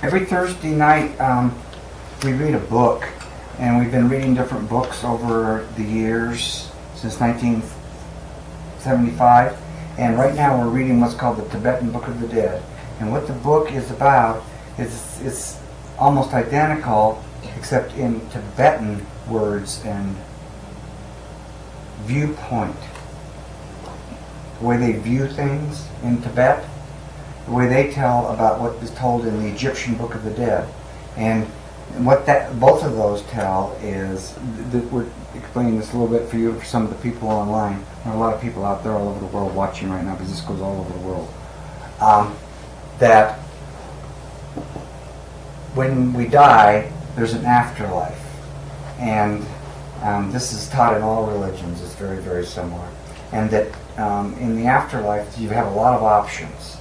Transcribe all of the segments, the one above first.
Every Thursday night we read a book, and we've been reading different books over the years since 1975, and right now we're reading what's called the Tibetan Book of the Dead. And what the book is about is it's almost identical except in Tibetan words and viewpoint. The way they view things in Tibet, the way they tell about what is told in the Egyptian Book of the Dead. And what both of those tell is, we're explaining this a little bit for you, for some of the people online. There are a lot of people out there all over the world watching right now, because this goes all over the world. That when we die, there's an afterlife. And this is taught in all religions. It's very, very similar. And that in the afterlife, you have a lot of options.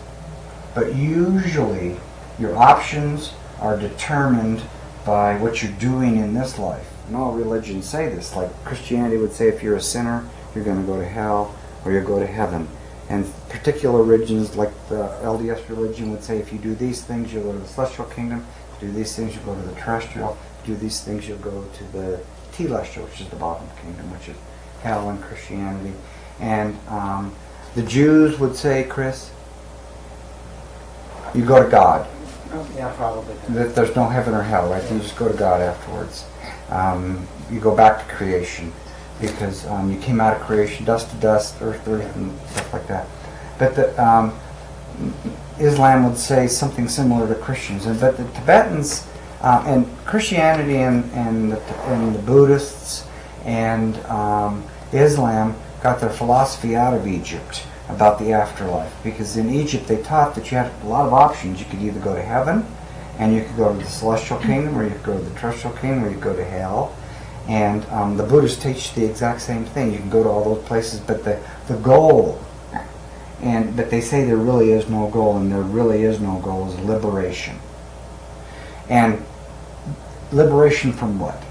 But usually, your options are determined by what you're doing in this life. And all religions say this. Like Christianity would say, if you're a sinner, you're going to go to hell or you'll go to heaven. And particular religions, like the LDS religion, would say, if you do these things, you'll go to the celestial kingdom. If you do these things, you'll go to the terrestrial. If you do these things, you'll go to the telestial, which is the bottom kingdom, which is hell in Christianity. And the Jews would say, Chris, you go to God. Oh, yeah, probably. That there's no heaven or hell, right? You just go to God afterwards. You go back to creation, because you came out of creation, dust to dust, earth to earth, and stuff like that. But Islam would say something similar to Christians. But the Tibetans and Christianity and the Buddhists and Islam got their philosophy out of Egypt about the afterlife, because in Egypt they taught that you had a lot of options. You could either go to heaven, and you could go to the celestial kingdom, or you could go to the terrestrial kingdom, or you could go to hell. And the Buddhists teach the exact same thing. You can go to all those places, but the goal, but they say there really is no goal, and there really is no goal, is liberation. And liberation from what?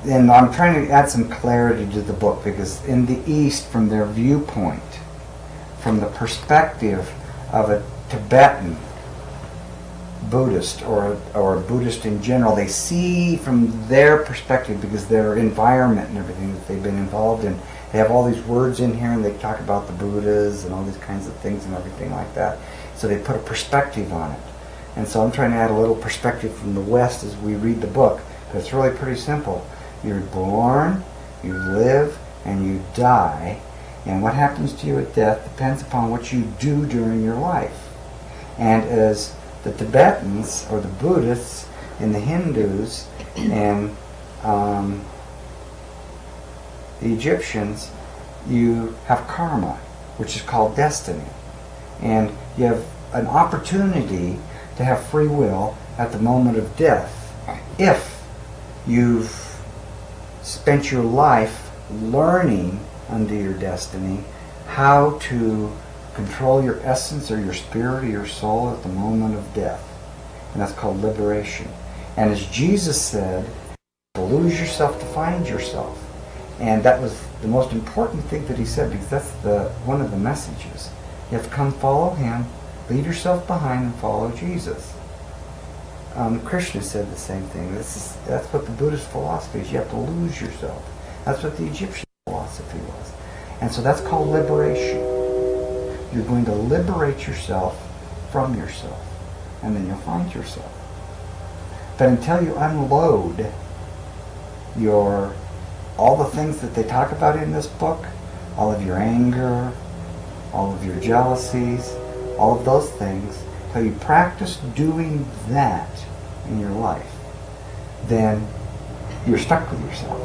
And I'm trying to add some clarity to the book, because in the East, from their viewpoint, from the perspective of a Tibetan Buddhist or a Buddhist in general, they see from their perspective, because their environment and everything that they've been involved in, they have all these words in here, and they talk about the Buddhas and all these kinds of things and everything like that. So they put a perspective on it. And so I'm trying to add a little perspective from the West as we read the book. But it's really pretty simple. You're born, you live, and you die. And what happens to you at death depends upon what you do during your life. And as the Tibetans, or the Buddhists, and the Hindus, and the Egyptians, you have karma, which is called destiny. And you have an opportunity to have free will at the moment of death, if you've spent your life learning under your destiny how to control your essence or your spirit or your soul at the moment of death. And that's called liberation. And as Jesus said, to lose yourself to find yourself. And that was the most important thing that he said, because that's one of the messages. You have to come follow him, leave yourself behind, and follow Jesus. Krishna said the same thing. That's what the Buddhist philosophy is. You have to lose yourself. That's what the Egyptian philosophy was. And so that's called liberation. You're going to liberate yourself from yourself, and then you'll find yourself. But until you unload all the things that they talk about in this book, all of your anger, all of your jealousies, all of those things, So you practice doing that in your life, then you're stuck with yourself.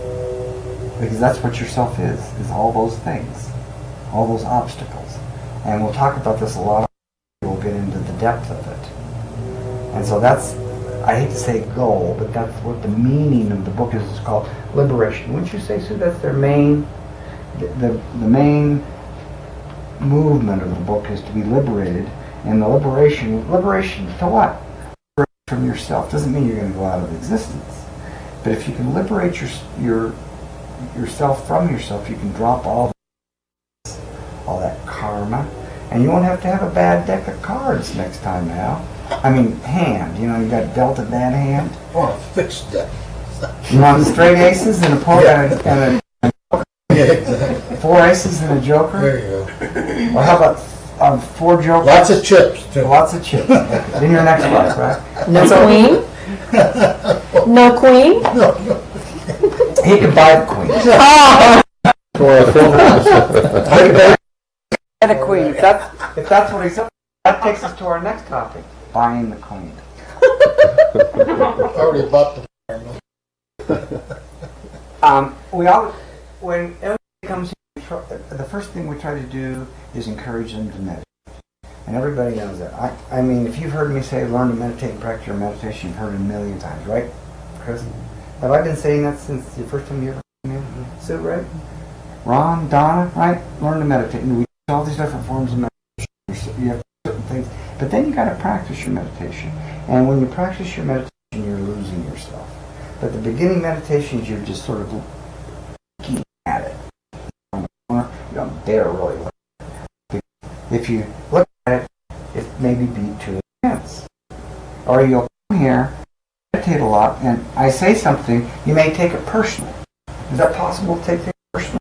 Because that's what yourself is all those things, all those obstacles. And we'll talk about this a lot. We'll get into the depth of it. And so that's, I hate to say goal, but that's what the meaning of the book is. It's called liberation. Wouldn't you say, Sue, that's their main, the main movement of the book is to be liberated. And the liberation to what? From yourself. Doesn't mean you're going to go out of existence. But if you can liberate yourself from yourself, you can drop all that karma, and you won't have to have a bad deck of cards next time now. I mean, hand. You know, you got dealt a bad hand. Oh, fixed deck. You want straight aces and a poker and a Yeah, exactly. 4 aces and a joker? There you go. Or how about 4 jokers? Lots of chips, too. Lots of chips. Then your next life, right? No queen? No queen? No. He can buy the queen. For a full house. And a queen. If that's what he said, that takes us to our next topic: buying the queen. Already bought the farm. When everybody comes here, the first thing we try to do is encourage them to meditate. And everybody knows that. I mean, if you've heard me say learn to meditate and practice your meditation, you've heard it a million times, right, Chris? Have I been saying that since the first time you ever came in? Sue, right? Ron, Donna, right? Learn to meditate. And we do all these different forms of meditation. You have certain things. But then you got to practice your meditation. And when you practice your meditation, you're losing yourself. But the beginning meditations, you're just sort of looking at it. You don't dare really look. If you look at it, it may be too intense. Or you'll come here, meditate a lot, and I say something, you may take it personally. Is that possible to take things personally?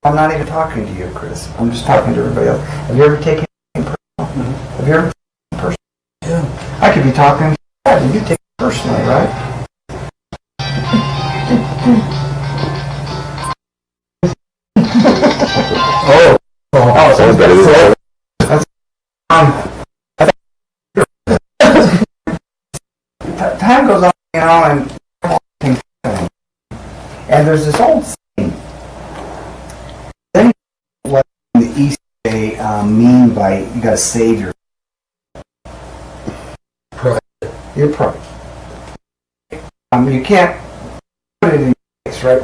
I'm not even talking to you, Chris. I'm just talking to everybody else. Have you ever taken anything personal? Mm-hmm. Have you ever taken it personally? Yeah. I could be talking to you, and you take it personally, right? Time goes on, you know, and things happen. And there's this old saying. Then, what in the East they mean by you got to save your Pride. your pride. You can't put it in your face, right?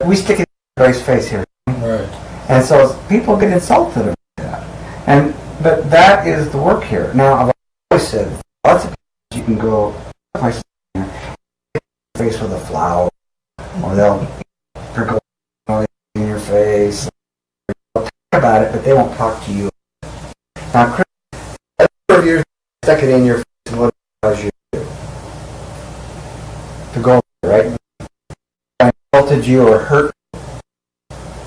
We stick it in everybody's face here. Right. And so people get insulted about that. But that is the work here. Now, I've always said, lots of places you can go places in your face with a flower, or they'll sprinkle in your face. They'll talk about it, but they won't talk to you. Now, Chris, of years stuck it in your face, and what does you do? To go, right? I insulted you or hurt you.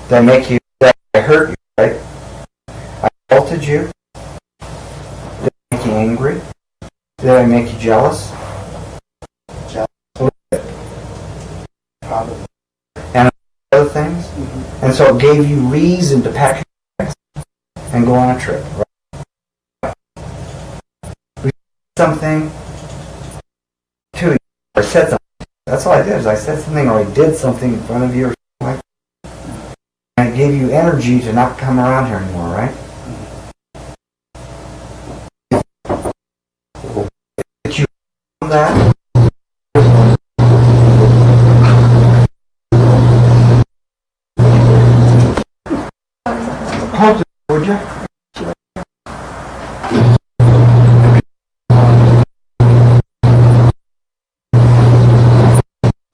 Did I make you? Did I hurt you? Right? I insulted you. Did I make you angry? Did I make you jealous? Jealous. A little bit. Probably. And other things. Mm-hmm. And so it gave you reason to pack your bags and go on a trip. Right? We said something to you, or said something. That's all I did. Is I said something, or I did something in front of you, or something like that. And it gave you energy to not come around here anymore, right? Did you feel that? Hold it, would you?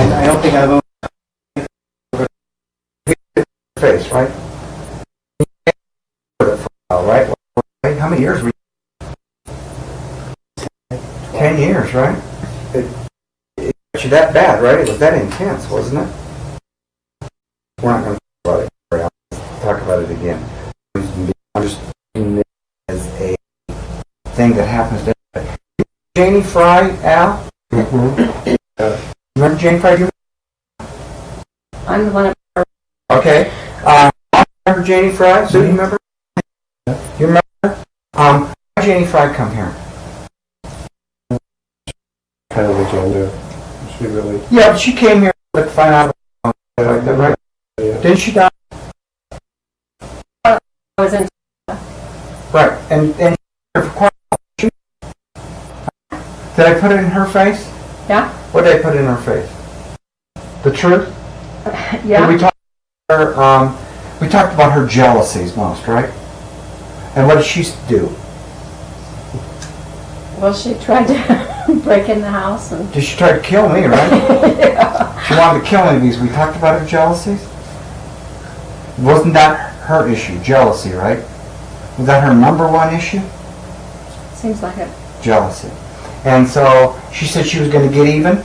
I don't think I've face, right? Right? How many years were you? 10 years, right? It got you that bad, right? It was that intense, wasn't it? We're not going to talk about it. I'll talk about it again. I'm just using this as a thing that happens to everybody. Janie Fry, Al? Remember Janie Fry? I'm the one. Okay. Remember Janie Fry? Sue, you remember? You remember? How'd you Janie Fry come here? Kind of agenda. She really, Yeah, but she came here to find out about like that, right? yeah. Didn't she die? I was in. Right. And for quite did I put it in her face? Yeah? What did I put in her face? The truth? Yeah? Did we talk about her, we talked about her jealousies most, right? And what did she do? Well, she tried to break in the house and. Did she try to kill me, right? Yeah. She wanted to kill me because we talked about her jealousies? Wasn't that her issue, jealousy, right? Was that her number one issue? Seems like it. Jealousy. And so she said she was going to get even?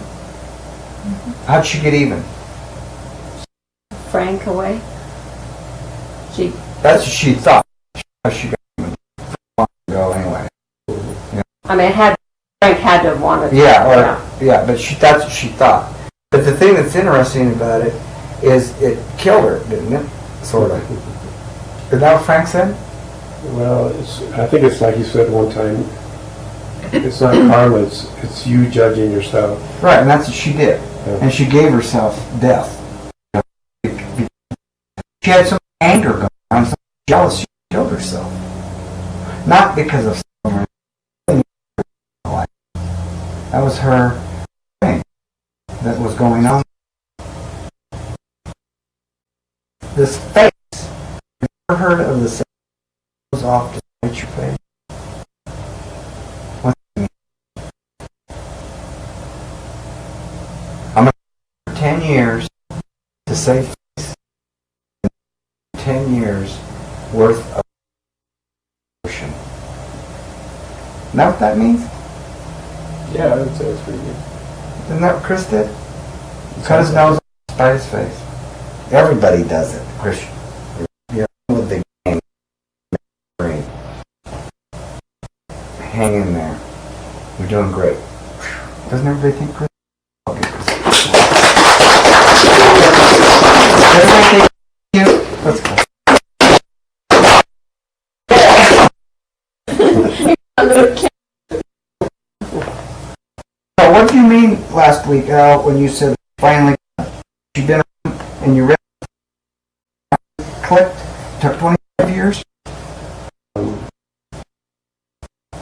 How'd she get even? Frank away. She. That's what she thought. She got even long ago anyway. I mean, Frank had to have wanted. Yeah, but that's what she thought. But the thing that's interesting about it is it killed her, didn't it? Sort of. Is that what Frank said? Well, I think it's like you said one time, it's not karma, it's you judging yourself. Right, and that's what she did. Yeah. And she gave herself death. She had some anger going on, some jealousy. She killed herself. Not because of something. That was her thing that was going on. This face. Have you ever heard of the saying goes off to spite your face? What's it mean? I'm going to 10 years to save face. 10 years worth of ocean. Isn't that what that means? Yeah, I would say it's pretty good. Isn't that what Chris did? Cut his nose off, spite his face. Everybody does it, Christian. You're with the game. Hang in there. You're doing great. Doesn't everybody think Chris? Okay, Chris. Does everybody think you? Let's go. So what do you mean last week, Al, when you said finally you've been and you read clicked? Took 25 years?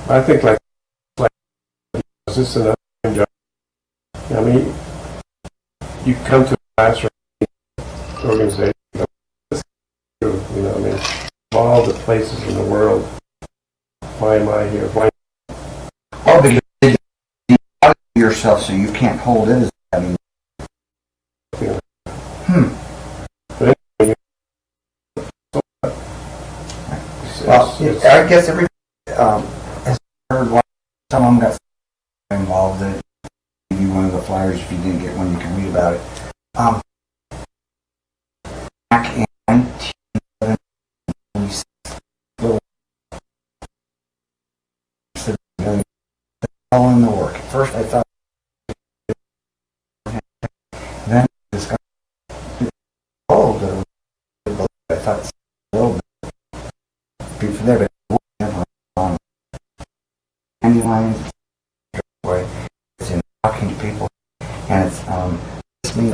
I think like is this another job? I mean, you come to a class or organization, you know, I mean, of all the places in the world, why am I here? Why? Oh, because you out yourself so you can't hold it as I mean. But anyway, Well, I guess every has heard one. Some of them got involved in it. Maybe one of the flyers, if you didn't get one, you can read about it. Back in 1976, all in the work. At first, I thought. Then this got old. I thought it's a little bit. From there, but on dandelions, way it's in talking to people, and it's me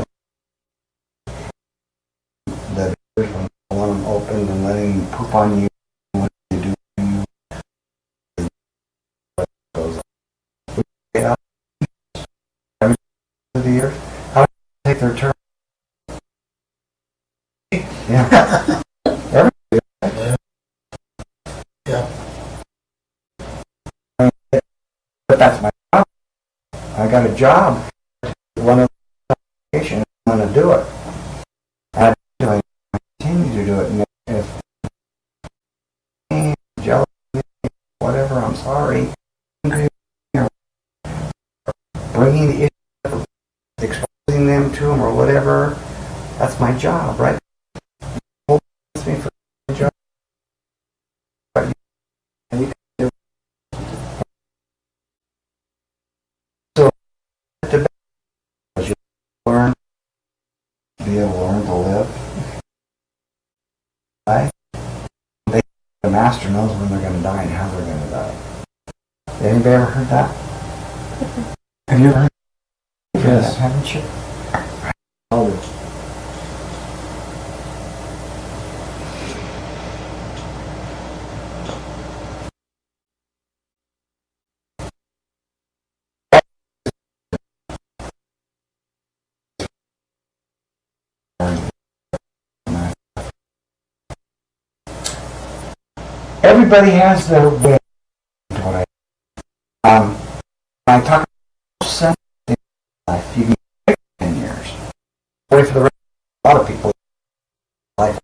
that when you want them open and letting them poop on you, what you do, what goes on. We get out every the year. How do they take their turn? Yeah. But that's my job. I got a job. One of the applications, I'm going to do it. I'm doing it. I continue to do it. And if jealousy, whatever, I'm sorry. Bringing the issue, exposing them to them or whatever, that's my job, right? Me for my job. Learn, be able to learn to live. Right? The master knows when they're going to die and how they're going to die. Anybody ever heard that? Have you ever heard Yes. that, haven't you? Oh. Everybody has their way. I talk about something in life. You can wait 10 years. Wait for the rest of a lot of people. Life.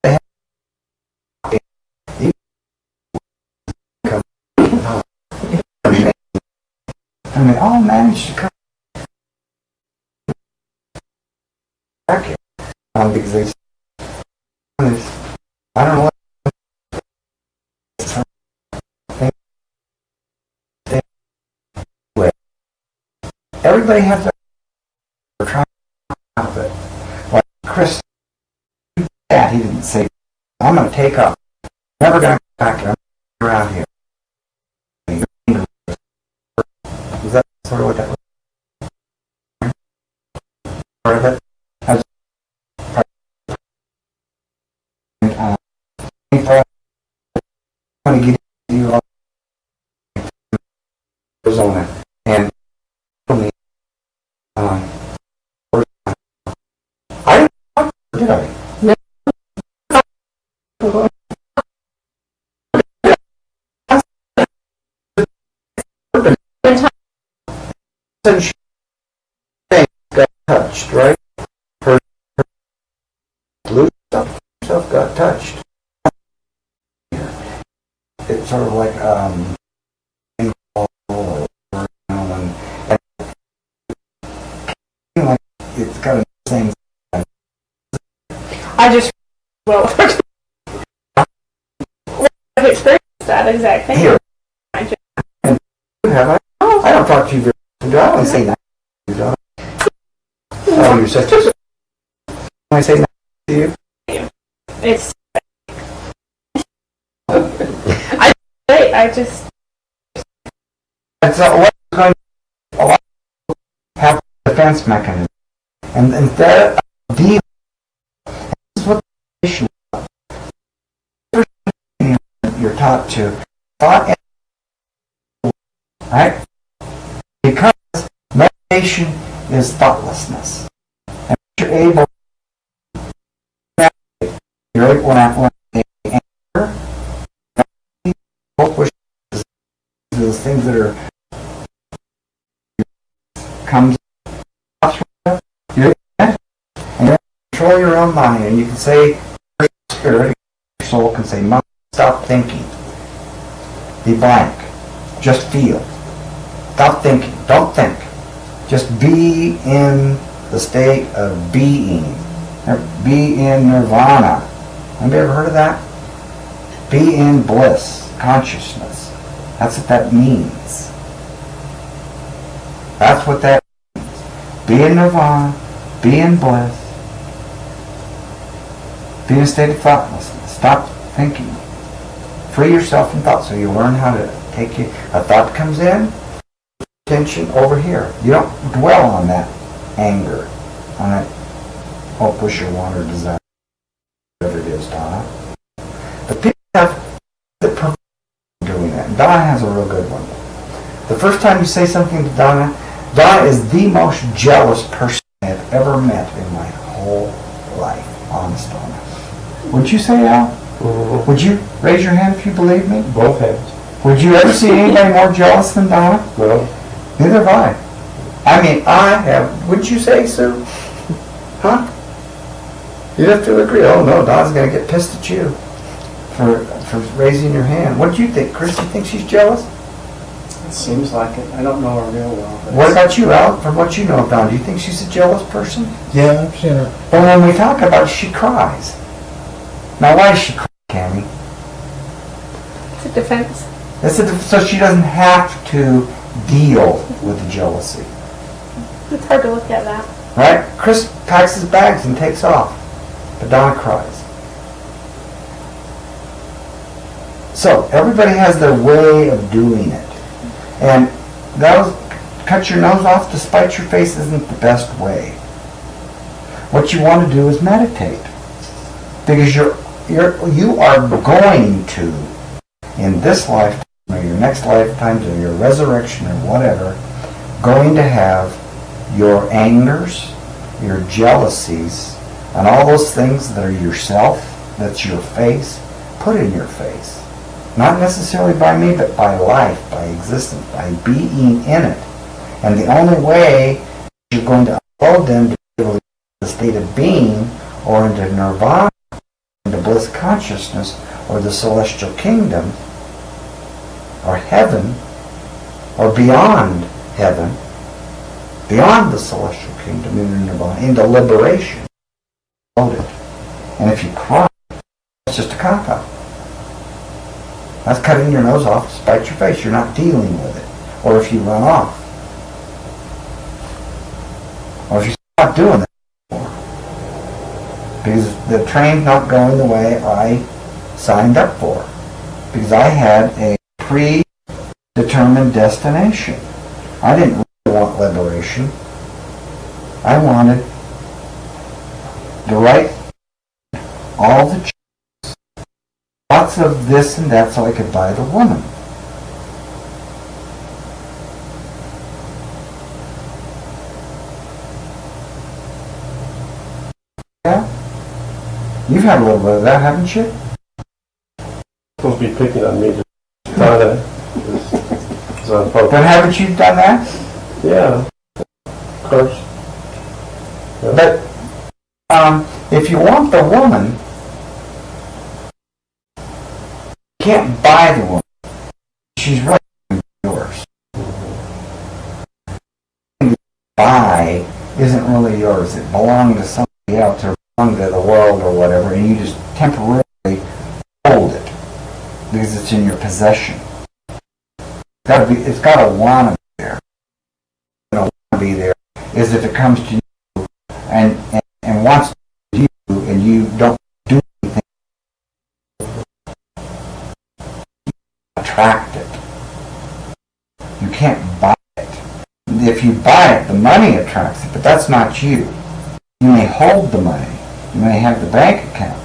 They have and they all manage to come back here. Because they, I don't know what. Everybody has their trying out of it. Like Chris, that he didn't say, I'm going to take off. Never going to come back here. I'm around here. Was that sort of what that was? Part of it? I want to get you all on it. And I didn't talk to her, did I? Since she got touched, right? Her blue stuff got touched. It's sort of like it's got the same. I just I've experienced that exact thing. Here. I just, Have I? I don't talk to you very often. Do I only say that? You don't? Oh, you're such a... I say that to you? it's I just It's what's going to have a defense mechanism. And instead of dealing, this is what the issue is. You're taught to thought and right? Because meditation is thoughtlessness. And you're able when anger, those things that are comes you're and you control your own mind, and you can say your spirit, your soul can say, "Mind, stop thinking. Be blank. Just feel. Stop thinking. Don't think. Just be in the state of being. Be in nirvana." Anybody ever heard of that? Be in bliss, consciousness. That's what that means. That's what that means. Be in nirvana, be in bliss, be in a state of thoughtlessness. Stop thinking. Free yourself from thought so you learn how to take it. A thought comes in, attention over here. You don't dwell on that anger, on that hope, wish, or want, or desire. Whatever it is, Donna. But people have the purpose of doing that. And Donna has a real good one. The first time you say something to Donna, Donna is the most jealous person I have ever met in my whole life. Honest Donna. Would you say, Al? Mm-hmm. Would you raise your hand if you believe me? Both hands. Would you ever see anybody more jealous than Donna? No. Neither have I. I mean, I have. Would you say, Sue? Huh? You'd have to agree. Oh no, Donna's going to get pissed at you for raising your hand. What do you think, Chris? Do you think she's jealous? It seems like it. I don't know her real well. But What about you, Al? From what you know of Donna, do you think she's a jealous person? yeah, I've seen her. Well, when we talk about it, she cries. Now, why does she cry, Cammy? it's a defense. So she doesn't have to deal with the jealousy. It's hard to look at that. Right? Chris packs his bags and takes off. But Donna cries. So everybody has their way of doing it. And cut your nose off to spite your face isn't the best way. What you want to do is meditate. Because you are going to, in this lifetime or your next lifetime or your resurrection or whatever, going to have your angers, your jealousies, and all those things that are yourself, that's your face, put in your face. Not necessarily by me, but by life, by existence, by being in it. And the only way you're going to upload them to the state of being or into nirvana, into bliss consciousness, or the celestial kingdom, or heaven, or beyond heaven, beyond the celestial kingdom, into nirvana, into liberation. And if you cry, it's just a cop-out. That's cutting your nose off to spite your face. You're not dealing with it. Or if you run off. Or if you're not doing that anymore. Because the train's not going the way I signed up for. Because I had a predetermined destination. I didn't really want liberation. I wanted the right, all the lots of this and that so I could buy the woman. Yeah? You've had a little bit of that, haven't you? Supposed to be picking on me. Just Donna is on focus. But haven't you done that? Yeah, of course. Yeah. But if you want the woman, you can't buy the woman. She's really yours. Buy isn't really yours. It belongs to somebody else or belongs to the world or whatever, and you just temporarily hold it because it's in your possession. It's got to want to be there. It's want to be there is if it comes to you and wants to you and you don't do anything. Attract it. You can't buy it. If you buy it, the money attracts it, but that's not you. You may hold the money. You may have the bank account.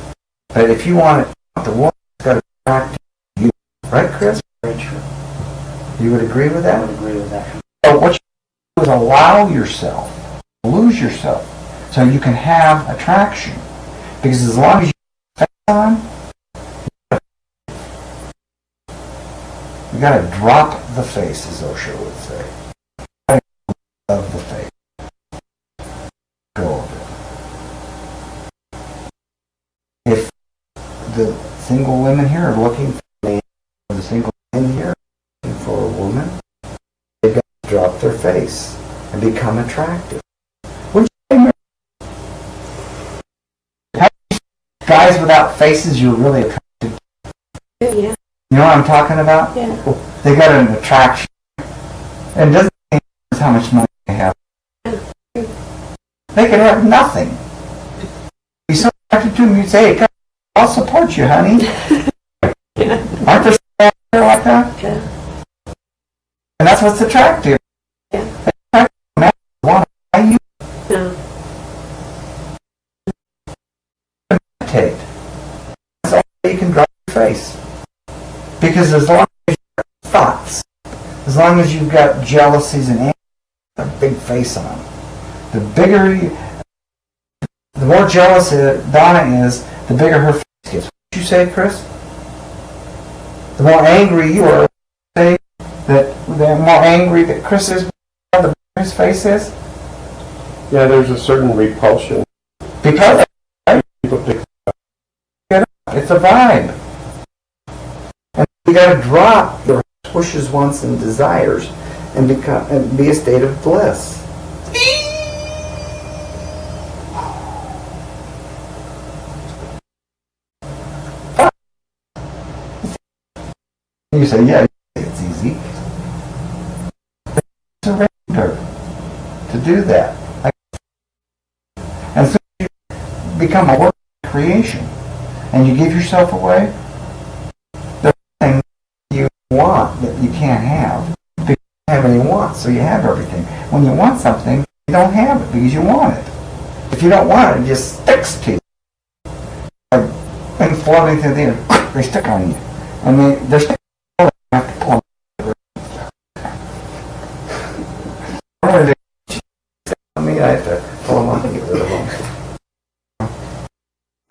But if you want it, the woman has got to attract you. Right, Chris? Very true. You would agree with I that? would agree with that. So what you do is allow yourself, lose yourself, so you can have attraction. Because as long as you have face on, you got to drop the face, as Osho would say. Of the face. Go of it. If the single women here are looking for a man, or the single men here are looking for a woman, they've got to drop their face and become attractive. Guys without faces you're really attracted to. Yeah. You know what I'm talking about? Yeah. They got an attraction. And it doesn't matter how much money they have. They could have nothing. Be so attracted to them, you'd say, hey, I'll support you, honey. Aren't there some out there like that? Yeah. And that's what's attractive. Yeah. They attract you, man, want to buy you. No. Meditate. That's all you can draw your face. Because as long as you've got thoughts, as long as you've got jealousies and anger, a big face on. The bigger the more jealous Donna is, the bigger her face gets. What did you say, Chris? The more angry you are, say that the more angry that Chris is, the bigger his face is? Yeah, there's a certain repulsion. Because People pick it's a vibe. And you got to drop your wishes, wants, and desires and be a state of bliss. You say, yeah, it's easy. Surrender to do that. And so you become a work of creation and you give yourself away, there's nothing can't have because you don't have any wants, so you have everything. When you want something, you don't have it because you want it. If you don't want it, it just sticks to you. Like things floating through the air, they stick on you. And they're sticking on you, you have to pull them. I have to pull them up and get rid of them.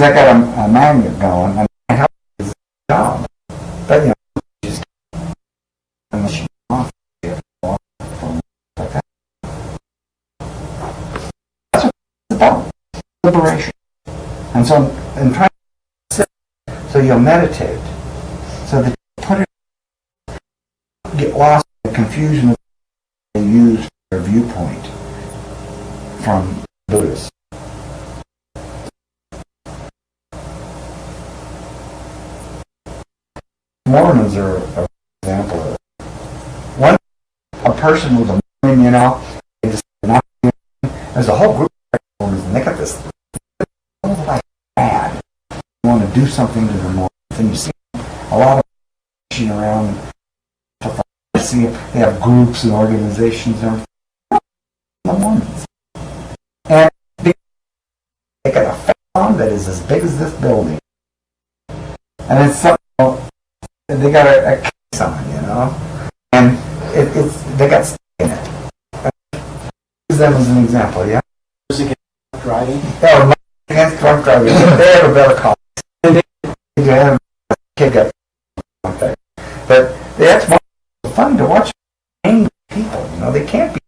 I got a magnet going, and I help his job. But, you know, just unless you want to like that. That's what it's about. Liberation. And so I'm trying to sit so you'll meditate. So that you put it, get lost in the confusion of they use their viewpoint from Buddhists. Mormons are an example of it. One, a person was a Mormon, you know, they just not, there's a whole group of Mormons, and they got this like bad. They want to do something to the Mormons, and you see a lot of pushing around. And you see they have groups and organizations and everything. The Mormons. And they got a fan that is as big as this building. And it's something, they got a case on, you know, and it's they got stick in it. Use them as an example, yeah? Driving? Oh, against drunk driving. They have a better cause. They have a kid got something. But that's more fun to watch angry people, you know, they can't be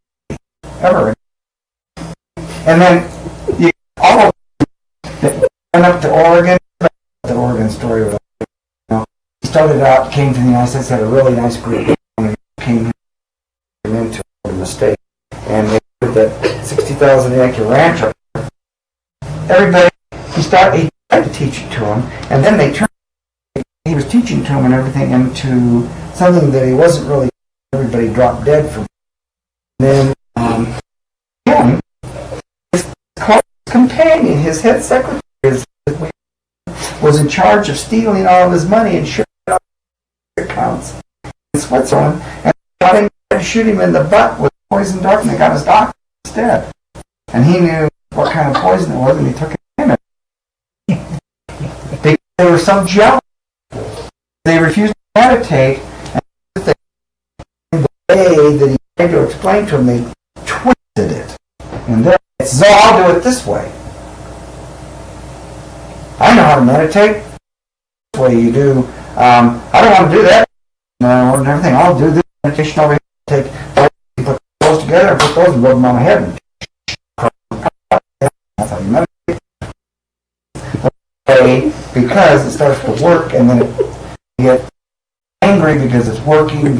ever. And then you all of them went up to Oregon. The Oregon story was, you know, he started out, came to the United States, had a really nice group, and came into the state, and they put that 60,000 acre ranch up. Everybody, he tried to teach it to them, and then they turned. He was teaching to them and everything into something that he wasn't really. Everybody dropped dead from. And then him. His companion, his head secretary, was in charge of stealing all of his money and shooting out accounts in Switzerland, and got him to shoot him in the butt with poison dart, and they got his doctor instead. And he knew what kind of poison it was, and he took it in. They were so jealous. They refused to meditate, and the way that he tried to explain to them, they twisted it. And then so I'll do it this way. I know how to meditate. This way you do. I don't want to do that and everything. I'll do this meditation over here. Take put those together and put those and rub them on my head. That's how you meditate. Because it starts to work, and then you get angry because it's working on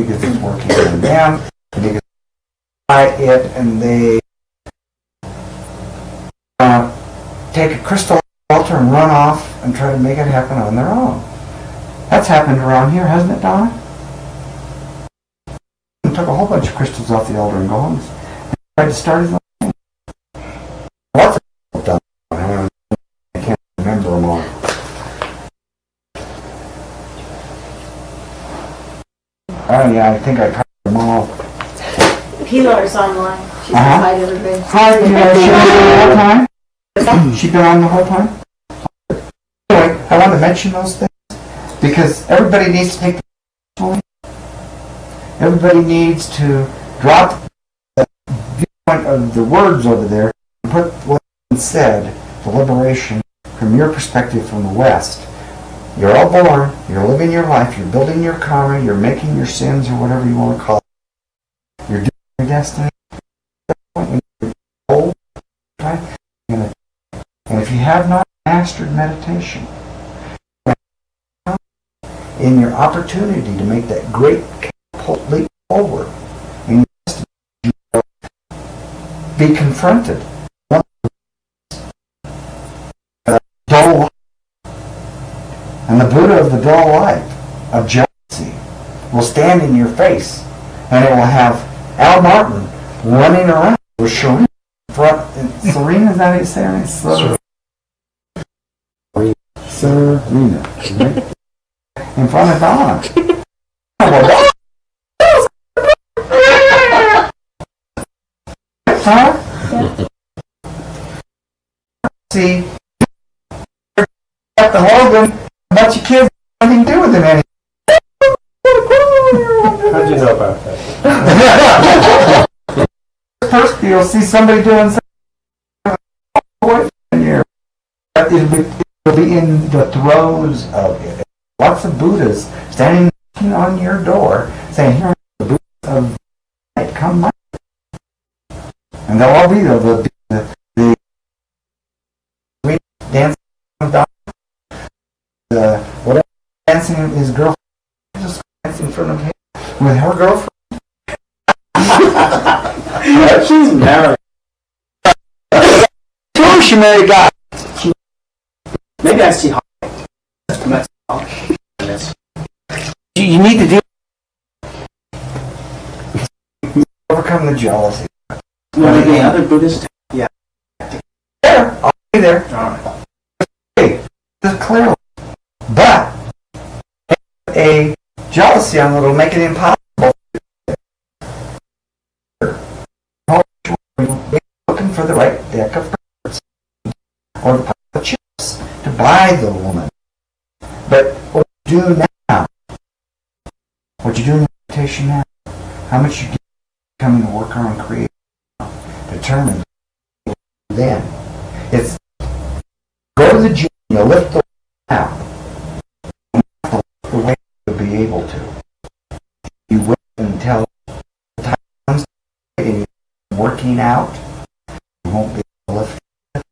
them, because I it, and they take a crystal altar and run off and try to make it happen on their own. That's happened around here, hasn't it, Donna? He took a whole bunch of crystals off the altar and go home and tried to start his own thing. Lots of people done. I can't remember them all. Oh yeah, I think I covered them all. Pilar's online. She's hi to everybody. Hi, Pilar. She been on the whole time? She been on the whole time? Anyway, I want to mention those things because everybody needs to take the point. Everybody needs to drop the viewpoint of the words over there and put what's been said, the liberation, from your perspective from the West. You're all born, you're living your life, you're building your karma, you're making your sins or whatever you want to call it. You're doing your destiny. You're old, right? And if you have not mastered meditation, in your opportunity to make that great leap forward, and you will be confronted. Dull light. And the Buddha of the dull light of jealousy will stand in your face, and it will have Al Martin running around with Serena. Serena, is that how you say her name? Serena. Right? In front of Donna. Huh? See, got the Hogan, a bunch of kids have nothing to do with it anymore. How'd you know about that? First, you'll see somebody doing something, and it'll be in the throes of it. Lots of Buddhas standing on your door saying, "Here are the Buddhas of night, come my." And they'll all be there. They'll be the dancing whatever dancing his girlfriend just dancing in front of him with her girlfriend. She's married. Sure, she married a guy. Maybe I see how. You need to do overcome the jealousy. Well, the other Buddhists. Yeah. There, I'll be there. All right. Okay, this clearly, but a jealousy on it will make it impossible. Looking for the right deck of cards or the pile of chips to buy the woman. But what you do now, what you do in meditation now, how much you get coming to work on creating, determine then. It's go to the gym, you lift the weight out. You have to lift the weight to be able to. You wait until the time comes and you're working out, you won't be able to lift it.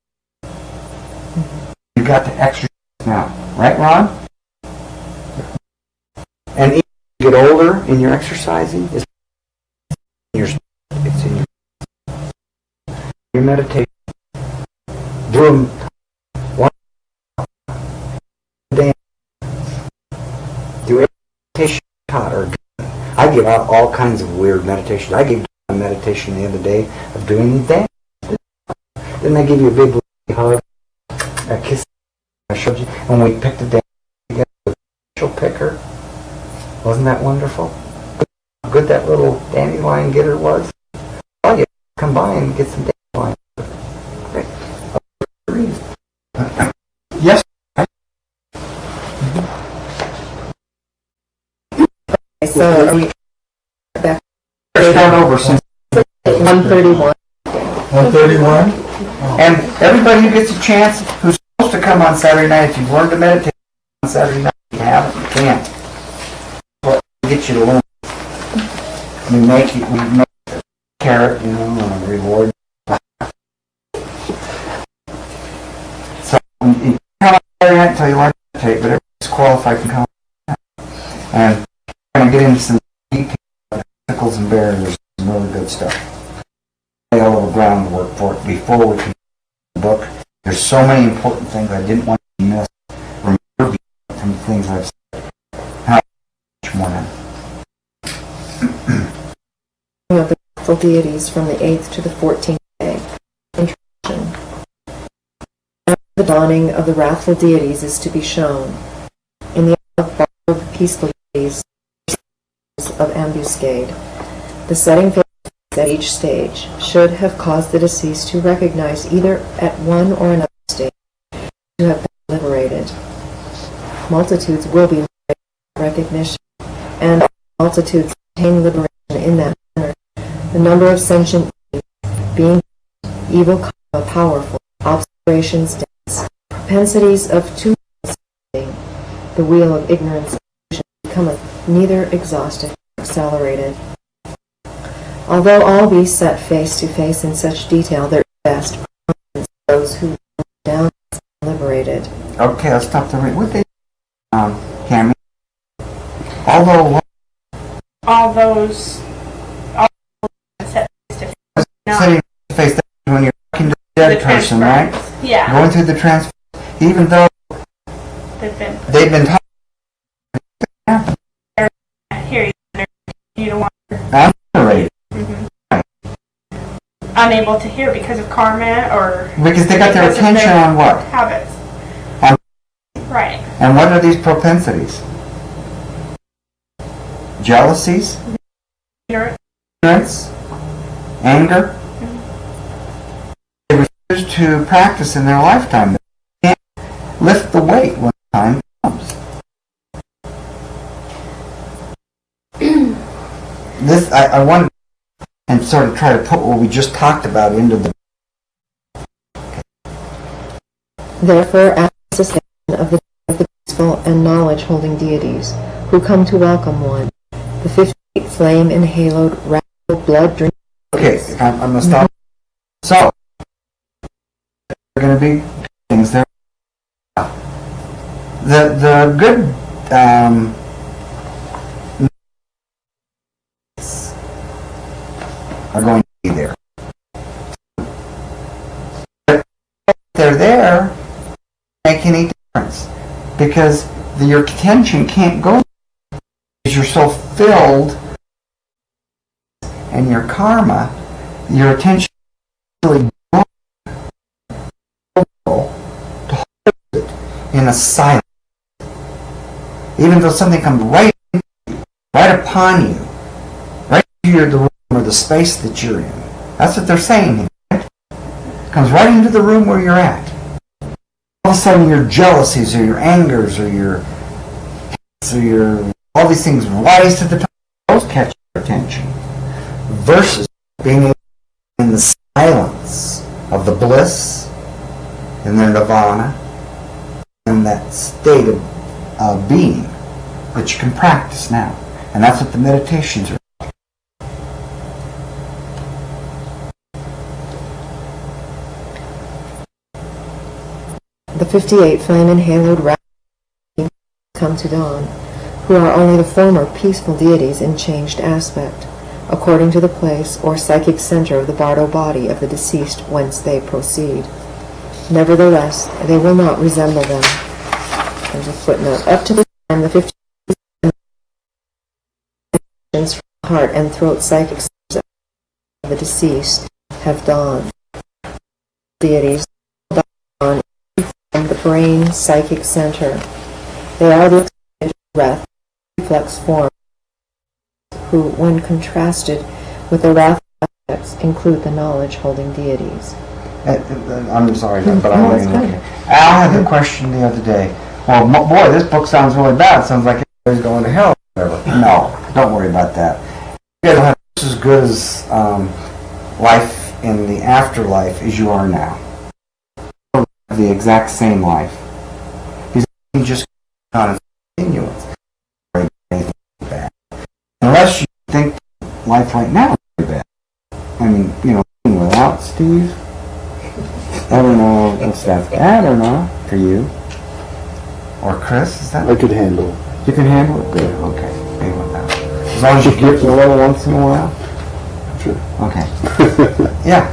You got to exercise now. Right, Ron? And as you get older in your exercising, it's in your meditation. Do them one day. Do meditation taught or I give out all kinds of weird meditations. I gave a meditation the other day of doing that. Then I give you a big hug, a kiss. I showed you, and we picked a day together with a picker. Wasn't that wonderful? How good that little dandelion getter was. Oh, you come by and get some dandelion. Great. Yes. So we back Start over since 131. 131. And everybody who gets a chance, who's supposed to come on Saturday night, if you've learned to meditate on Saturday night, you haven't, you can't. But we get you to learn. We make a carrot, and a reward. So you come on Saturday night until you learn to meditate, but everybody's qualified to come on. And we're going to get into some details of obstacles and barriers, some really good stuff. Lay a little groundwork for it before we can the book. There's so many important things I didn't want to miss. Remember from the things I've said. How much more now? Of the Wrathful Deities from the 8th to the 14th day. Introduction. The dawning of the Wrathful Deities is to be shown. In the above borrowed peaceful days of ambuscade, the setting face at each stage should have caused the deceased to recognize either at one or another stage to have been liberated. Multitudes will be liberated by recognition, and multitudes attain liberation in that manner. The number of sentient beings, evil karma powerful, obscurations dense, propensities of two the wheel of ignorance becometh neither exhausted nor accelerated. Although all be set face to face in such detail, there is best prominence those who are down and liberated. Okay, I'll stop the read. What they Cammy? Although All those set face to face. setting face to face when you're talking to the dead person, right? Yeah. Going through the transfer, even though they've been taught. Here you don't want I'm narrating. unable to hear because of karma or Because they got their because of attention their on what? habits. On- Right. And what are these propensities? Jealousies? Ignorant. Ignorance? Anger? choose to practice in their lifetime. They can't lift the weight when the time comes. This, I want and sort of try to put what we just talked about into the... Therefore, after the cessation of the peaceful and knowledge-holding deities who come to welcome one, the 58 flame-enhaloed, wrathful, blood-drinking... Okay, I'm going to stop. So, there are going to be things there. The good are going to be there. But if they're there, make any difference, because your attention can't go because you're so filled, and your karma, your attention really goes to hold it in a silence. Even though something comes right upon you, right into the room or the space that you're in. That's what they're saying here. Right? Comes right into the room where you're at. All of a sudden your jealousies or your angers or your all these things rise to the top. Those catch your attention. Versus being in the silence of the bliss and their nirvana and that state of being that you can practice now. And that's what the meditations are. The 58 flame-enhaloed wrathful come to dawn, who are only the former peaceful deities in changed aspect, according to the place or psychic center of the bardo body of the deceased whence they proceed. Nevertheless, they will not resemble them. There's a footnote. Up to the time the 58 from the heart and throat psychic centers of the deceased have dawned. Deities dawn from the brain psychic center. They are the breath, reflex form, who, when contrasted with the wrathful aspects, include the knowledge-holding deities. I'm sorry, but I'm waiting. Al had the question the other day. Well, boy, this book sounds really bad. It sounds like everybody's going to hell or whatever. No, don't worry about that. You guys will have just as good as life in the afterlife as you are now. The exact same life. He's just on a continuance. Bad. Unless you think life right now is very bad. I mean, without Steve, I don't know if that's bad or not for you. Or Chris, is that? I could handle it. You can handle it? Good, okay. Maybe with that. As long as you give a little once in a while? Sure. Okay. Yeah.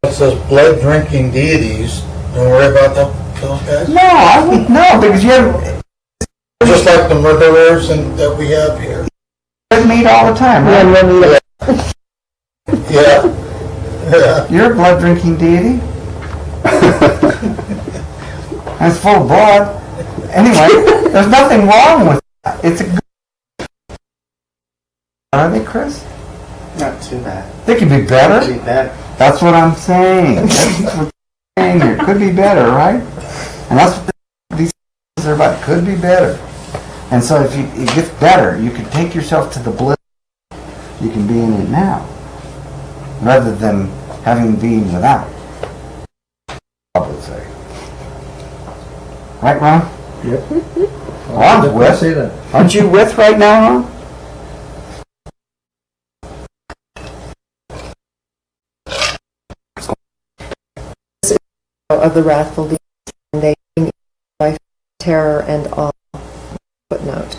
It says blood drinking deities. Don't worry about those guys. No, I wouldn't. No, because you have... Just like the murderers that we have here. You meet all the time, right? Yeah. Yeah. You're a blood drinking deity. It's full of blood. Anyway, there's nothing wrong with that. It's a good... Are they, Chris? Not too bad. They could be better. Could be better. That's what I'm saying. That's what I'm saying here. Could be better, right? And that's what these things are about. Could be better. And so if it gets better, you can take yourself to the bliss you can be in it now, rather than having been without, I would say. Right, Ron? Yep. Ron's with. Aren't you with right now, Ron? Of the wrathful deities, and they by terror and awe. Footnote.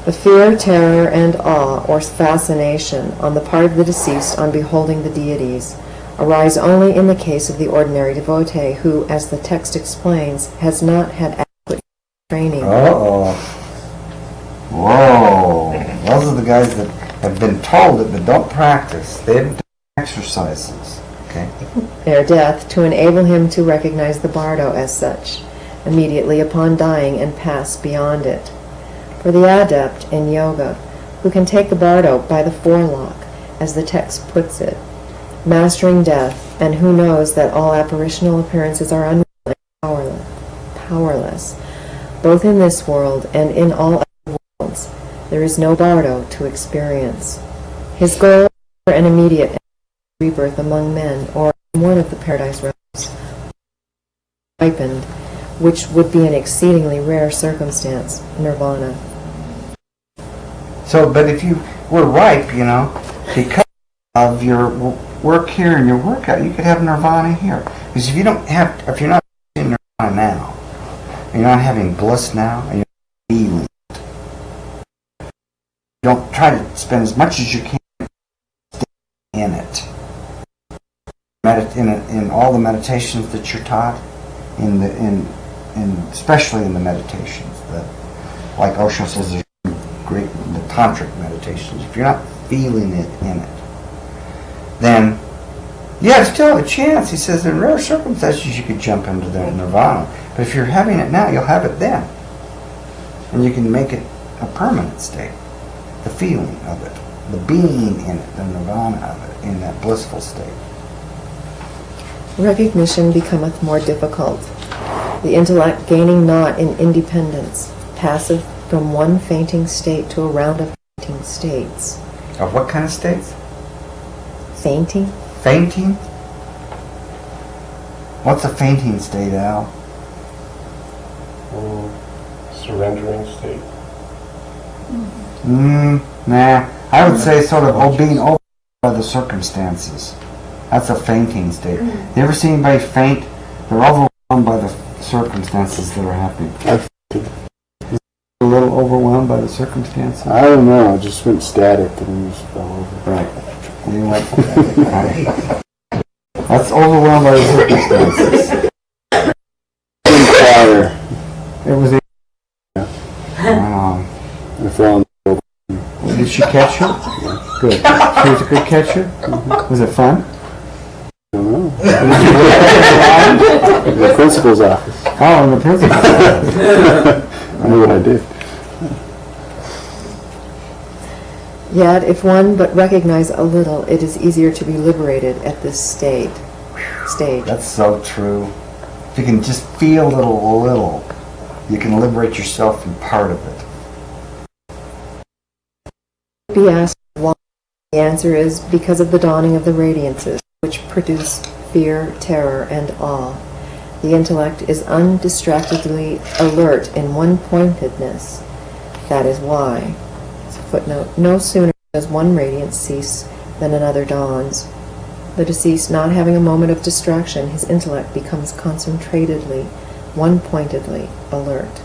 The fear, terror, and awe, or fascination, on the part of the deceased on beholding the deities, arise only in the case of the ordinary devotee who, as the text explains, has not had adequate training. Uh-oh. Whoa. Those are the guys that have been told it but don't practice. They haven't done exercises. Okay. Their death to enable him to recognize the bardo as such, immediately upon dying and pass beyond it. For the adept in yoga, who can take the bardo by the forelock, as the text puts it, mastering death, and who knows that all apparitional appearances are unreal and powerless, both in this world and in all other worlds. There is no bardo to experience. His goal is for an immediate rebirth among men, or in one of the paradise realms, ripened, which would be an exceedingly rare circumstance, nirvana. So, but if you were ripe, because of your work here and your workout, you could have nirvana here. Because if you're not in nirvana now, you're not having bliss now, and you're not feeling it, don't try to spend as much as you can in it. In all the meditations that you're taught, especially in the meditations that, like Osho says, there's great the tantric meditations. If you're not feeling it in it, then you still have a chance. He says in rare circumstances you could jump into the nirvana, but if you're having it now, you'll have it then, and you can make it a permanent state. The feeling of it, the being in it, the nirvana of it, in that blissful state. Recognition becometh more difficult, the intellect gaining not in independence, passive from one fainting state to a round of fainting states. Of what kind of states? Fainting? Fainting? What's a fainting state, Al? Surrendering state. Nah. I would say sort of being overwhelmed by the circumstances. That's a fainting state. You ever see anybody faint? They're overwhelmed by the circumstances that are happening. A little overwhelmed by the circumstances? I don't know. I just went static and just fell over. Right. You went static. Right. That's overwhelmed by the circumstances. Fire. It was a... I fell in the Did she catch her? Good. She was a good catcher? Was it fun? I don't know. In the principal's office. Oh, in the principal's office. I knew what I did. Yet, if one but recognize a little, it is easier to be liberated at this stage. That's so true. If you can just feel a little, you can liberate yourself from part of it. Be asked why. The answer is because of the dawning of the radiances, which produce fear, terror, and awe. The intellect is undistractedly alert in one-pointedness. That is why. Footnote, no sooner does one radiance cease than another dawns. The deceased not having a moment of distraction, his intellect becomes concentratedly, one-pointedly alert.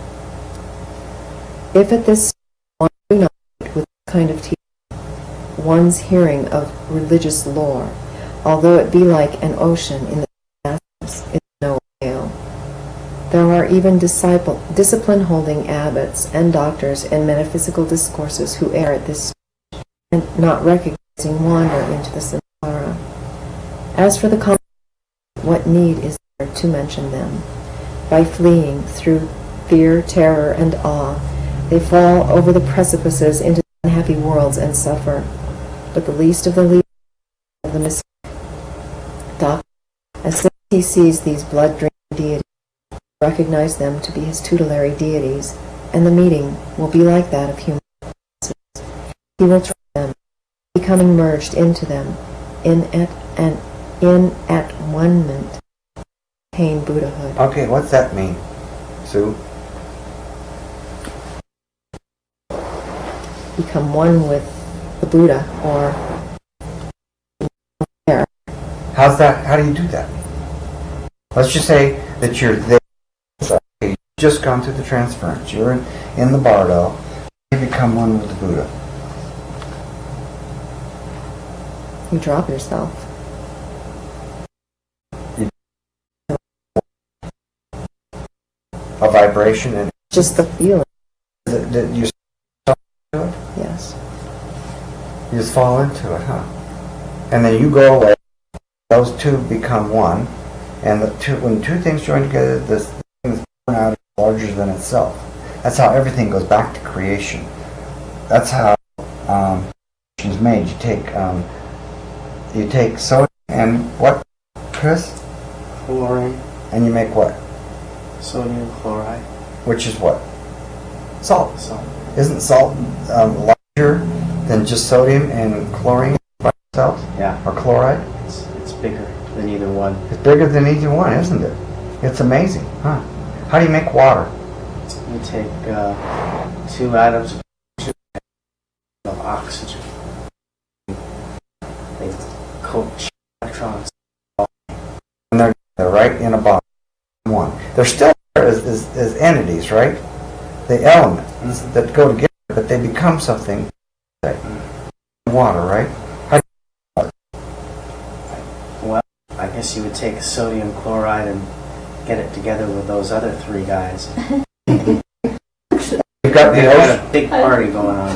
If at this stage one do not meet with this kind of teaching, one's hearing of religious lore, although it be like an ocean in the masses, is no avail. There are even discipline-holding abbots and doctors in metaphysical discourses who err at this stage, and not recognizing wander into the samsara. As for the common, what need is there to mention them? By fleeing through fear, terror, and awe, they fall over the precipices into unhappy worlds and suffer. But the least of the least of the mystic doctor, as soon as he sees these blood-drinking deities, recognize them to be his tutelary deities, and the meeting will be like that of human beings. He will try them, becoming merged into them, in at one-ment, attain Buddhahood. Okay, what's that mean, Sue? Become one with the Buddha, or there. How's that? How do you do that? Let's just say that you're there. You've just gone through the transference. You're in the bardo. You become one with the Buddha. You drop yourself. A vibration and Just the feeling. that you fall into it. Yes. You just fall into it, huh? And then you go away. Those two become one, and when two things join together, this thing is born out is larger than itself. That's how everything goes back to creation. That's how creation is made. You take sodium and what, Chris? Chlorine, And you make what? sodium chloride, Which is what? Salt. salt. Isn't salt larger than just sodium and chlorine by itself? Yeah, Or chloride? it's bigger than either one. It's bigger than either one, isn't it? It's amazing, huh? How do you make water? You take 2 atoms of oxygen. They coat electrons. And they're right in a bond. One. They're still there as entities, right? The elements that go together, but they become something. Water, right? Well, I guess you would take sodium chloride and get it together with those other 3 guys. You've got They the got ocean, a big party going on.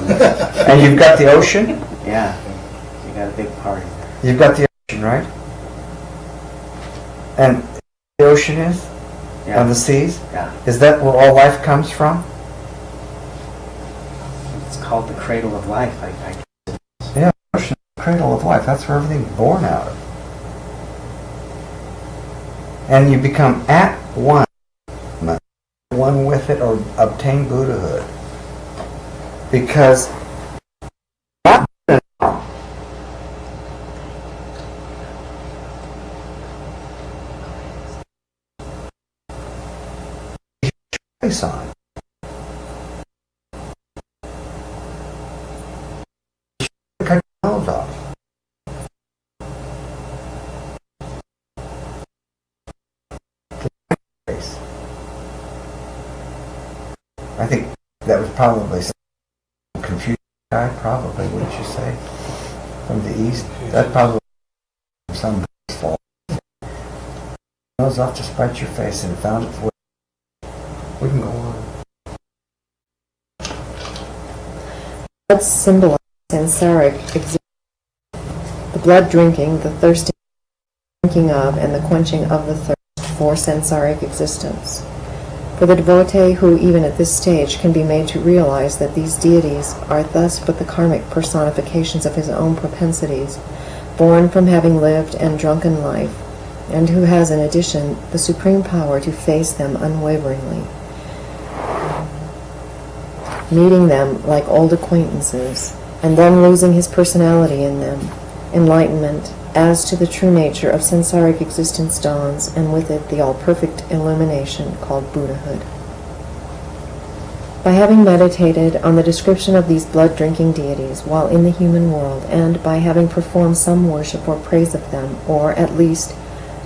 and you've got the ocean. Yeah, you got a big party. You've got the ocean, right? And the ocean is, Yeah, and the seas. yeah. Is that where all life comes from? It's called the cradle of life. Yeah, the ocean, is the cradle of life. That's where everything's born out of. And you become at one with it, or obtain Buddhahood. Because not choice on. Cut your nose off. I think that was probably some Confucius guy, probably, wouldn't you say? From the East. That's probably some fault. Nose off to spite your face and found it for. We can go on. Blood symbolizes samsaric existence. The blood drinking, the thirsting drinking of, and the quenching of the thirst for samsaric existence. For the devotee who, even at this stage, can be made to realize that these deities are thus but the karmic personifications of his own propensities, born from having lived and drunken life, and who has in addition the supreme power to face them unwaveringly, meeting them like old acquaintances, and then losing his personality in them, enlightenment as to the true nature of samsaric existence dawns, and with it the all-perfect illumination called Buddhahood. By having meditated on the description of these blood-drinking deities while in the human world, and by having performed some worship or praise of them, or at least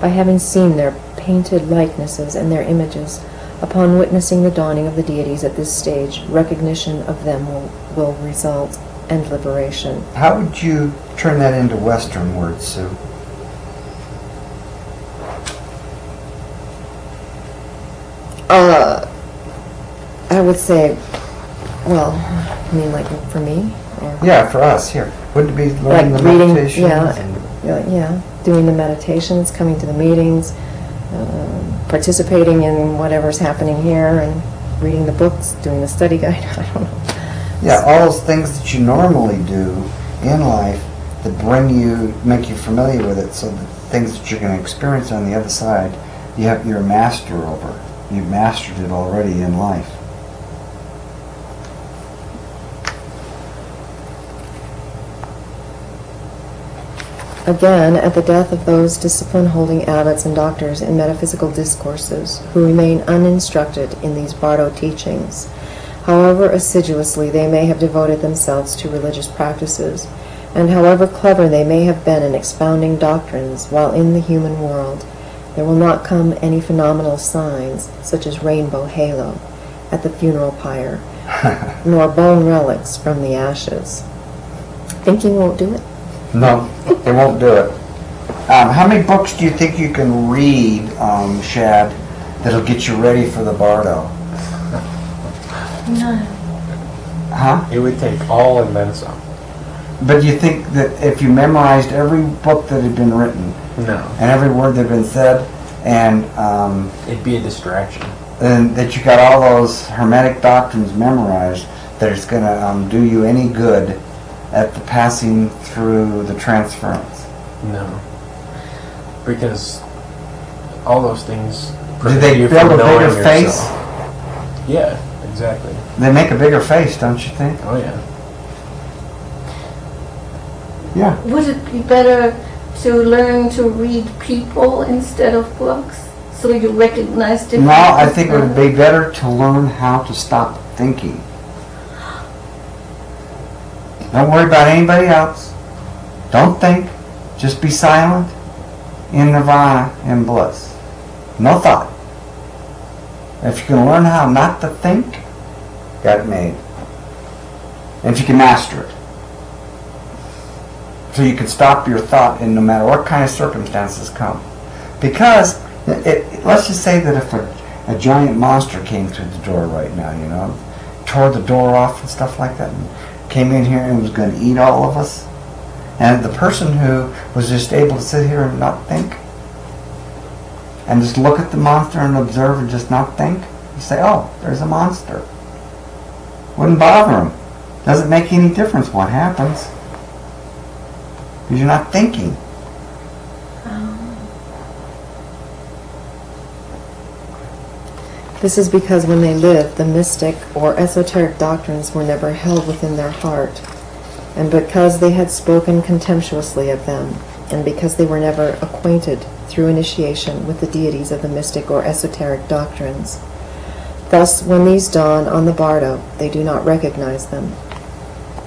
by having seen their painted likenesses and their images, upon witnessing the dawning of the deities at this stage, recognition of them will result, and liberation. How would you turn that into Western words, Sue? I would say, well, I mean, like for me, or Yeah, for us here. Wouldn't it be learning like the reading, meditations? yeah, doing the meditations, coming to the meetings, participating in whatever's happening here, and reading the books, doing the study guide. I don't know. Yeah, all those things that you normally do in life that make you familiar with it, so the things that you're going to experience on the other side, you're a master over. You've mastered it already in life. Again, at the death of those discipline-holding abbots and doctors in metaphysical discourses who remain uninstructed in these Bardo teachings, however assiduously they may have devoted themselves to religious practices, and however clever they may have been in expounding doctrines while in the human world, there will not come any phenomenal signs, such as rainbow halo, at the funeral pyre, nor bone relics from the ashes. Thinking won't do it? No, it won't do it. How many books do you think you can read, Shad, that'll get you ready for the Bardo? None. Huh? It would take all and then some. But you think that if you memorized every book that had been written, No. and every word that had been said, and It'd be a distraction. that you got all those Hermetic doctrines memorized, that it's going to do you any good at the passing through the transference? No. Because all those things Do they you build from a knowing bigger face? yourself. Yeah, exactly. They make a bigger face, don't you think? Oh yeah. Yeah. Would it be better to learn to read people instead of books? So you recognize different... No, I think it would be better to learn how to stop thinking. Don't worry about anybody else. Don't think. Just be silent in nirvana and bliss. No thought. If you can learn how not to think, got it made. And if you can master it. So you can stop your thought in no matter what kind of circumstances come. Because, let's just say that if a giant monster came through the door right now, you know, tore the door off and stuff like that, and came in here and was going to eat all of us, and the person who was just able to sit here and not think, and just look at the monster and observe and just not think, you say, oh, there's a monster. Wouldn't bother him. Doesn't make any difference what happens. Because you're not thinking. This is because when they lived, the mystic or esoteric doctrines were never held within their heart, and because they had spoken contemptuously of them, and because they were never acquainted through initiation with the deities of the mystic or esoteric doctrines. Thus, when these dawn on the bardo, they do not recognize them.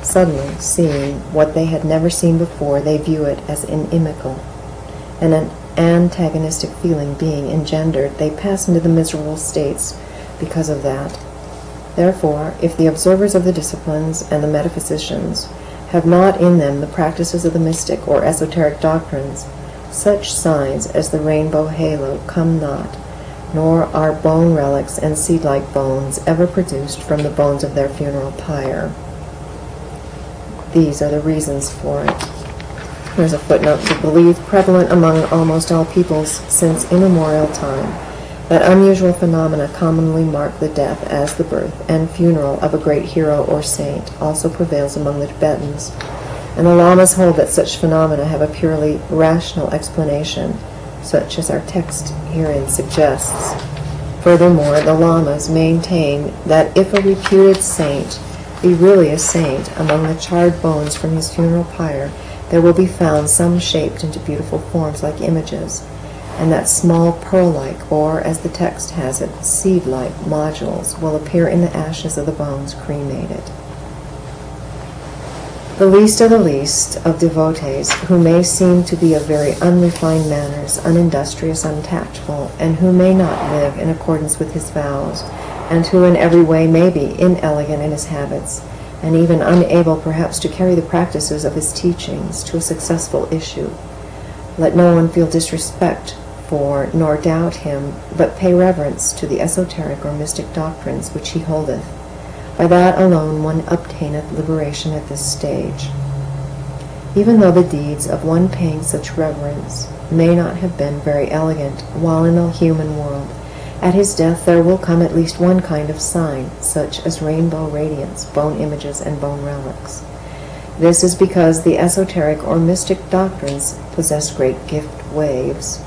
Suddenly, seeing what they had never seen before, they view it as inimical, and an antagonistic feeling being engendered, they pass into the miserable states because of that. Therefore, if the observers of the disciplines and the metaphysicians have not in them the practices of the mystic or esoteric doctrines, such signs as the rainbow halo come not, nor are bone relics and seed-like bones ever produced from the bones of their funeral pyre. These are the reasons for it. There's a footnote: to believe prevalent among almost all peoples since immemorial time, that unusual phenomena commonly mark the death as the birth and funeral of a great hero or saint also prevails among the Tibetans, and the Lamas hold that such phenomena have a purely rational explanation, such as our text herein suggests. Furthermore, the Lamas maintain that if a reputed saint be really a saint, among the charred bones from his funeral pyre there will be found some shaped into beautiful forms like images, and that small pearl-like, or, as the text has it, seed-like modules will appear in the ashes of the bones cremated. The least of devotees, who may seem to be of very unrefined manners, unindustrious, untactful, and who may not live in accordance with his vows, and who in every way may be inelegant in his habits, and even unable perhaps to carry the practices of his teachings to a successful issue. Let no one feel disrespect for, nor doubt him, but pay reverence to the esoteric or mystic doctrines which he holdeth. By that alone one obtaineth liberation at this stage. Even though the deeds of one paying such reverence may not have been very elegant while in the human world, at his death there will come at least one kind of sign, such as rainbow radiance, bone images, and bone relics. This is because the esoteric or mystic doctrines possess great gift waves.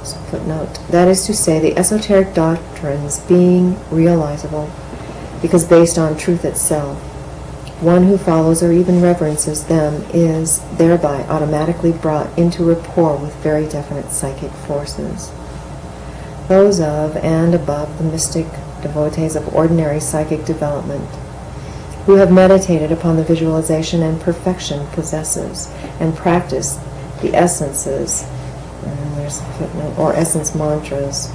So footnote, that is to say, the esoteric doctrines being realizable, because based on truth itself, one who follows or even reverences them is thereby automatically brought into rapport with very definite psychic forces. Those of and above the mystic devotees of ordinary psychic development, who have meditated upon the visualization and perfection possesses, and practice the essences, and there's a footnote, or essence mantras.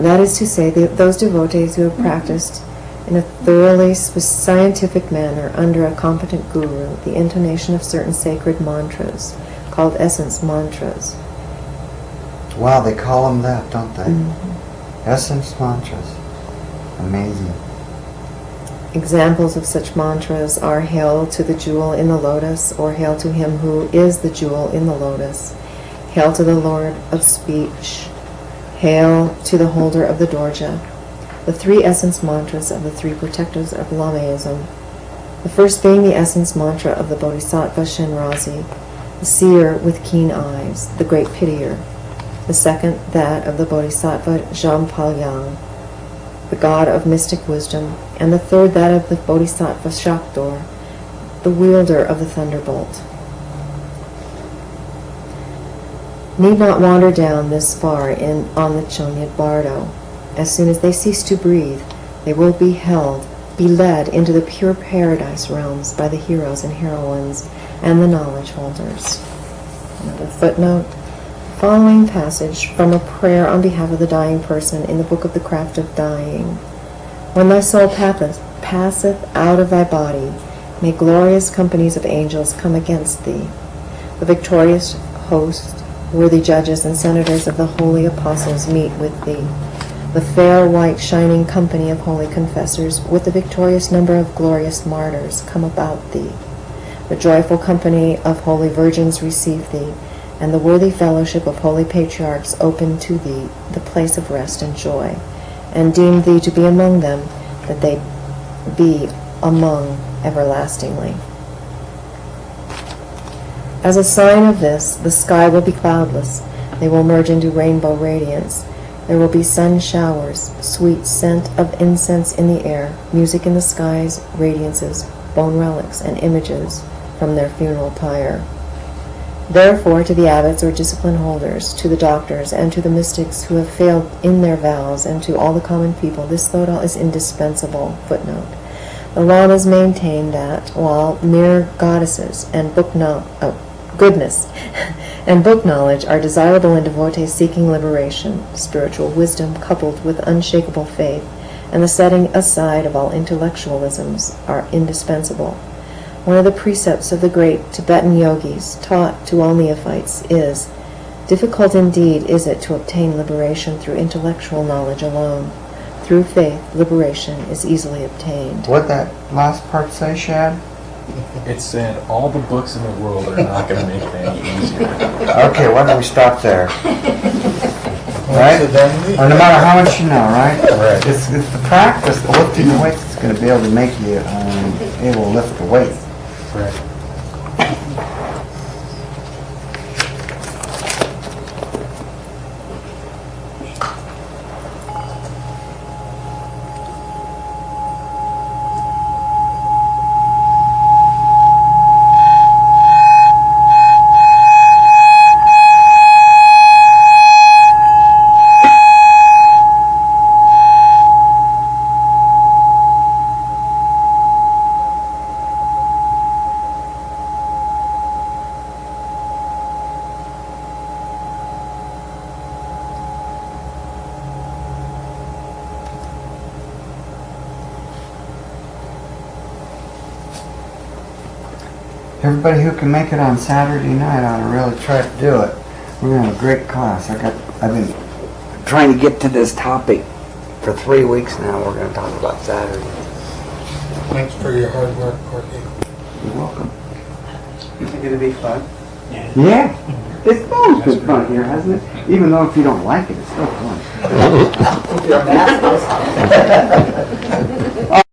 That is to say, those devotees who have practiced in a thoroughly scientific manner under a competent guru the intonation of certain sacred mantras, called essence mantras. Wow, they call them that, don't they? Mm-hmm. Essence mantras. Amazing. Examples of such mantras are Hail to the jewel in the lotus, or Hail to him who is the jewel in the lotus, Hail to the Lord of speech, Hail to the holder of the dorja, the three essence mantras of the three protectors of Lamaism, the first being the essence mantra of the Bodhisattva Shenrazi, the seer with keen eye, eyes, the great pitier. The second, that of the Bodhisattva Zhampalyang, the god of mystic wisdom, and the third, that of the Bodhisattva Shaktor, the wielder of the thunderbolt. Need not wander down this far on the Chonyad Bardo. As soon as they cease to breathe, they will be led into the pure paradise realms by the heroes and heroines and the knowledge holders. Another footnote. Following passage from a prayer on behalf of the dying person in the Book of the Craft of Dying. When thy soul passeth out of thy body, may glorious companies of angels come against thee. The victorious host, worthy judges and senators of the holy apostles meet with thee. The fair, white, shining company of holy confessors, with the victorious number of glorious martyrs, come about thee. The joyful company of holy virgins receive thee, and the worthy fellowship of holy patriarchs open to thee the place of rest and joy, and deem thee to be among them, that they be among everlastingly. As a sign of this, the sky will be cloudless. They will merge into rainbow radiance. There will be sun showers, sweet scent of incense in the air, music in the skies, radiances, bone relics, and images from their funeral pyre. Therefore, to the abbots or discipline holders, to the doctors, and to the mystics who have failed in their vows, and to all the common people, this Lodal is indispensable. Footnote. The lamas maintain that, while mere goddesses and goodness and book knowledge are desirable in devotees seeking liberation, spiritual wisdom coupled with unshakable faith, and the setting aside of all intellectualisms are indispensable. One of the precepts of the great Tibetan yogis taught to all neophytes is, difficult indeed is it to obtain liberation through intellectual knowledge alone. Through faith, liberation is easily obtained. What'd that last part say, Shad? It said all the books in the world are not going to make it any easier. Okay, why don't we stop there? Right? Or no matter how much you know, right? Right. It's the practice, the lifting the weights that's going to be able to make you able to lift the weight. Right. Everybody who can make it on Saturday night ought to really try to do it. We're going to have a great class. I've been trying to get to this topic for 3 weeks now. We're going to talk about Saturday. Thanks for your hard work, Corky. You're welcome. You think it'll be fun? Yeah. It's always been fun here, hasn't it? Even though if you don't like it, it's still fun.